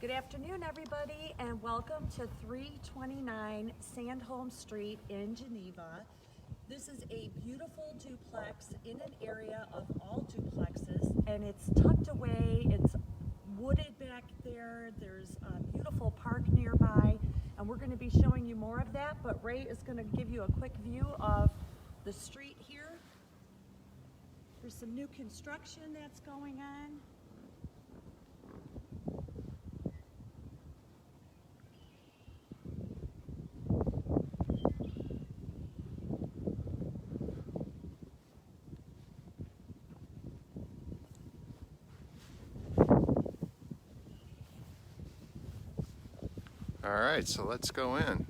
Good afternoon, everybody, and welcome to 329 Sandholm Street in Geneva. This is a beautiful duplex in an area of all duplexes, and it's tucked away. It's wooded back there. There's a beautiful park nearby, and we're going to be showing you more of that, but Ray is going to give you a quick view of the street here. There's some new construction that's going on. All right, so let's go in. I forgot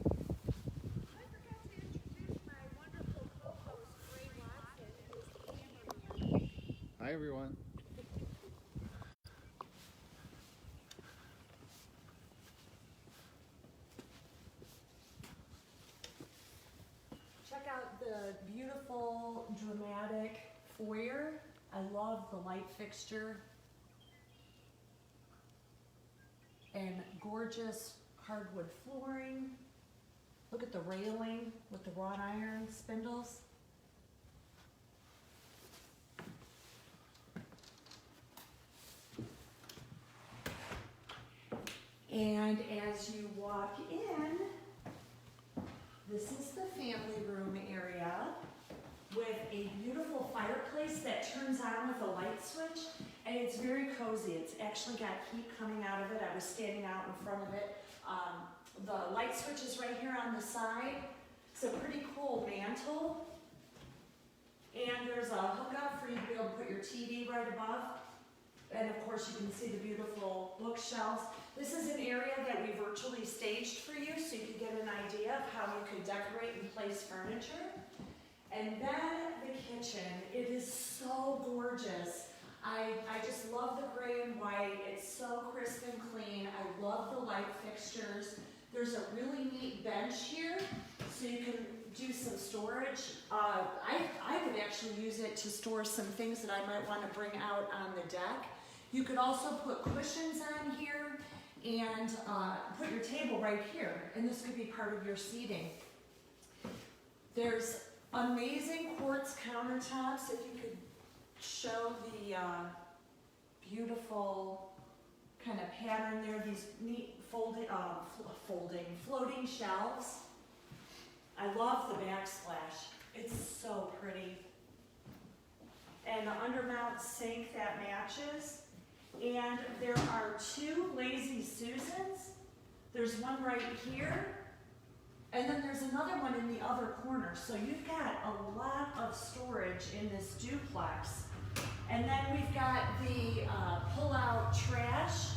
to introduce my wonderful co-host, Ray Watson, who's the cameraman. Hi, everyone. Check out the beautiful, dramatic foyer. I love the light fixture and gorgeous hardwood flooring. Look at the railing with the wrought iron spindles. And as you walk in, this is the family room area with a beautiful fireplace that turns on with a light switch, and it's very cozy. It's actually got heat coming out of it. I was standing out in front of it. The light switch is right here on the side. It's a pretty cool mantle, and there's a hookup for you to be able to put your TV right above. And of course you can see the beautiful bookshelves. This is an area that we virtually staged for you so you could get an idea of how you could decorate and place furniture. And then the kitchen, it is so gorgeous. I just love the gray and white. It's so crisp and clean. I love the light fixtures. There's a really neat bench here so you can do some storage. I would actually use it to store some things that I might want to bring out on the deck. You could also put cushions on here and put your table right here, and this could be part of your seating. There's amazing quartz countertops. If you could show the beautiful kind of pattern there, these neat floating shelves. I love the backsplash. It's so pretty. And the undermount sink that matches. And there are two Lazy Susans. There's one right here, and then there's another one in the other corner. So you've got a lot of storage in this duplex. And then we've got the pull-out trash.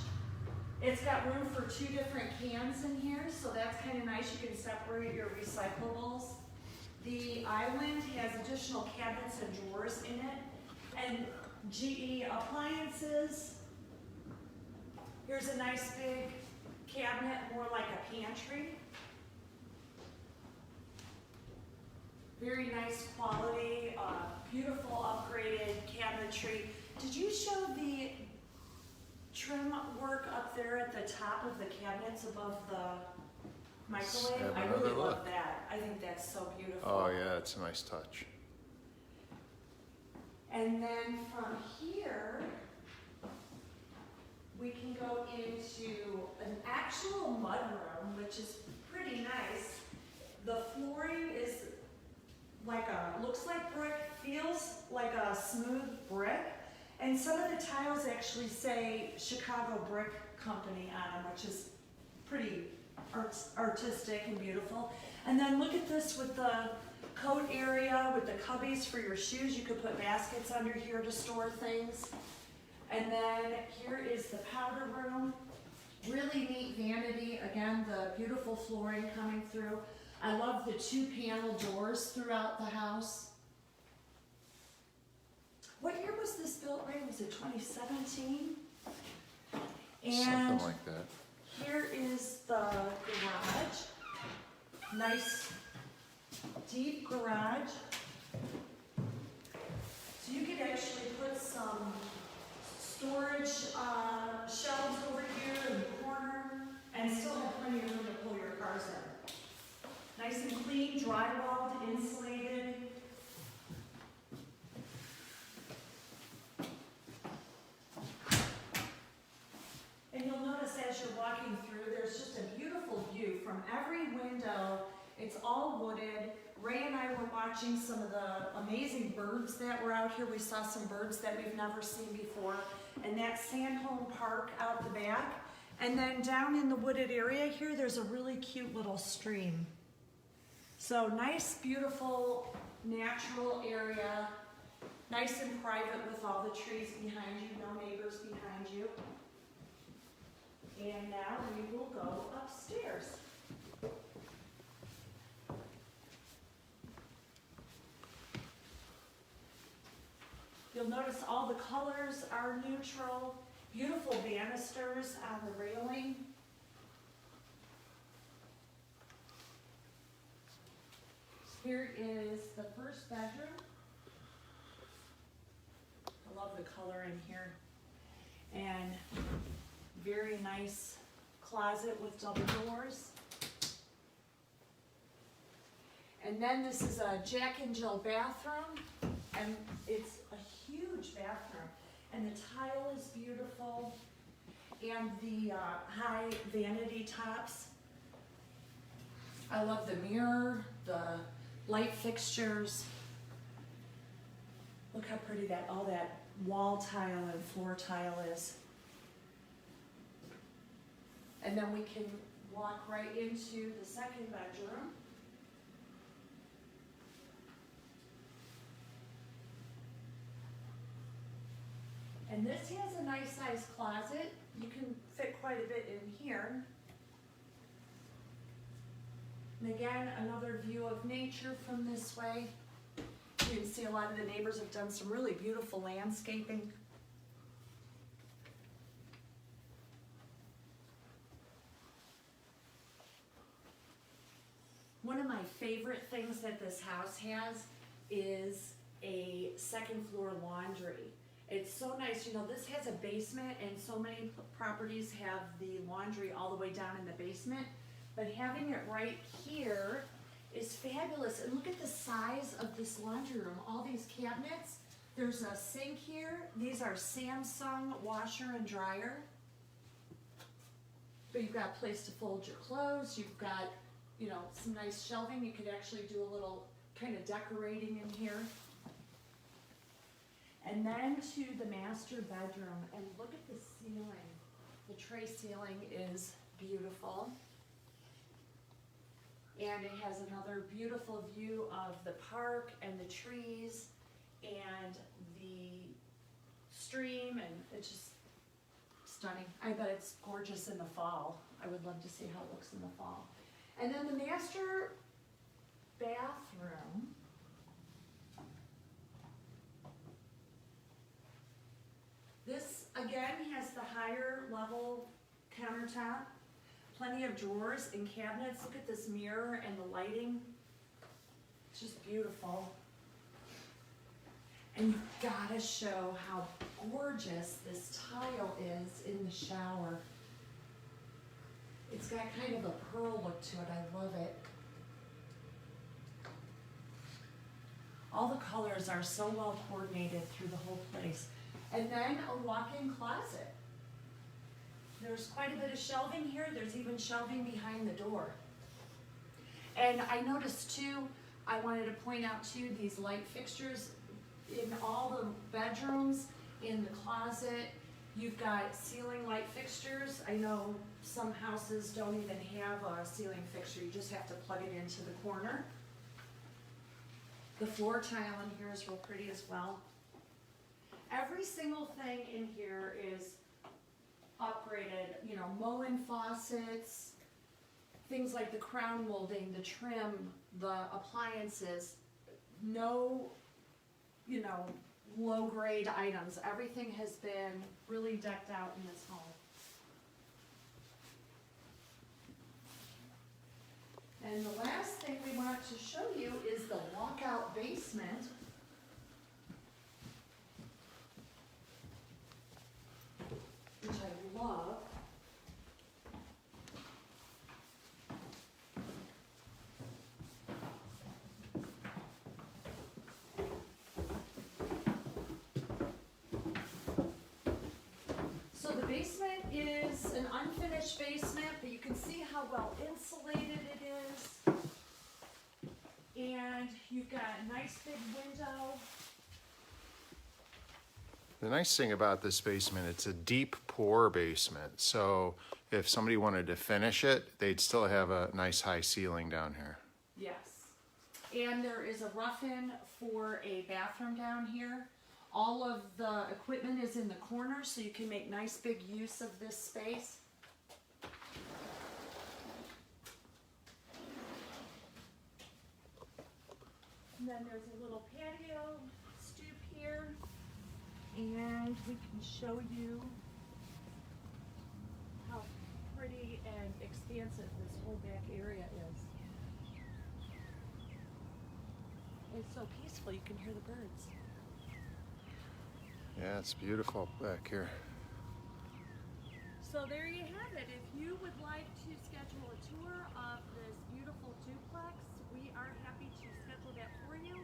It's got room for two different cans in here, so that's kind of nice. You can separate your recyclables. The island has additional cabinets and drawers in it. And GE appliances. Here's a nice big cabinet, more like a pantry. Very nice quality, beautiful upgraded cabinetry. Did you show the trim work up there at the top of the cabinets above the microwave? I really love that. I think that's so beautiful. Oh yeah, it's a nice touch. And then from here, we can go into an actual mudroom, which is pretty nice. The flooring is like looks like brick, feels like a smooth brick. And some of the tiles actually say Chicago Brick Company on them, which is pretty artistic and beautiful. And then look at this with the coat area with the cubbies for your shoes. You could put baskets under here to store things. And then here is the powder room. Really neat vanity. Again, the beautiful flooring coming through. I love the two panel doors throughout the house. What year was this built, Ray? Was it 2017? And something like that. Here is the garage. Nice deep garage. So you could actually put some storage shelves over here in the corner drywalled, insulated. And you'll notice as you're walking through, there's just a beautiful view from every window. It's all wooded. Ray and I were watching some of the amazing birds that were out here. We saw some birds that we've never seen before. And that Sandholm Park out the back. And then down in the wooded area here, there's a really cute little stream. So nice, beautiful, natural area. Nice and private with all the trees behind you, no neighbors behind you. And now we will go upstairs. You'll notice all the colors are neutral. Beautiful banisters on the railing. Here is the first bedroom. I love the color in here. And very nice closet with double doors. And then this is a Jack and Jill bathroom. And it's a huge bathroom. And the tile is beautiful. And the high vanity tops. I love the mirror, the light fixtures. Look how pretty that all that wall tile and floor tile is. And then we can walk right into the second bedroom. And this has a nice sized closet. You can fit quite a bit in here. And again, another view of nature from this way. You can see a lot of the neighbors have done some really beautiful landscaping. One of my favorite things that this house has is a second floor laundry. It's so nice, you know, this has a basement and so many properties have the laundry all the way down in the basement, but having it right here is fabulous. And look at the size of this laundry room, all these cabinets. There's a sink here. These are Samsung washer and dryer. But you've got a place to fold your clothes. You've got, you know, some nice shelving. You could actually do a little kind of decorating in here. And then to the master bedroom, and look at the ceiling. The tray ceiling is beautiful. And it has another beautiful view of the park and the trees and the stream, and it's just stunning. I bet it's gorgeous in the fall. I would love to see how it looks in the fall. And then the master bathroom. This, again, has the higher level countertop, plenty of drawers and cabinets. Look at this mirror and the lighting. It's just beautiful. And you've got to show how gorgeous this tile is in the shower. It's got kind of a pearl look to it. I love it. All the colors are so well coordinated through the whole place. And then a walk-in closet. There's quite a bit of shelving here. There's even shelving behind the door. And I noticed too, I wanted to point out too, these light fixtures in all the bedrooms, in the closet. You've got ceiling light fixtures. I know some houses don't even have a ceiling fixture. You just have to plug it into the corner. The floor tile in here is real pretty as well. Every single thing in here is upgraded, you know, Moen faucets, things like the crown molding, the trim, the appliances, no, you know, low grade items. Everything has been really decked out in this home. And the last thing we want to show you is the walkout basement. Which I love. It's an unfinished basement, but you can see how well insulated it is. And you've got a nice big window. The nice thing about this basement, it's a deep pour basement. So if somebody wanted to finish it, they'd still have a nice high ceiling down here. Yes. And there is a rough-in for a bathroom down here. All of the equipment is in the corner, so you can make nice big use of this space. And then there's a little patio stoop here. And we can show you how pretty and expansive this whole back area is. It's so peaceful, you can hear the birds. Yeah, it's beautiful back here. So there you have it. If you would like to schedule a tour of this beautiful duplex, we are happy to schedule that for you.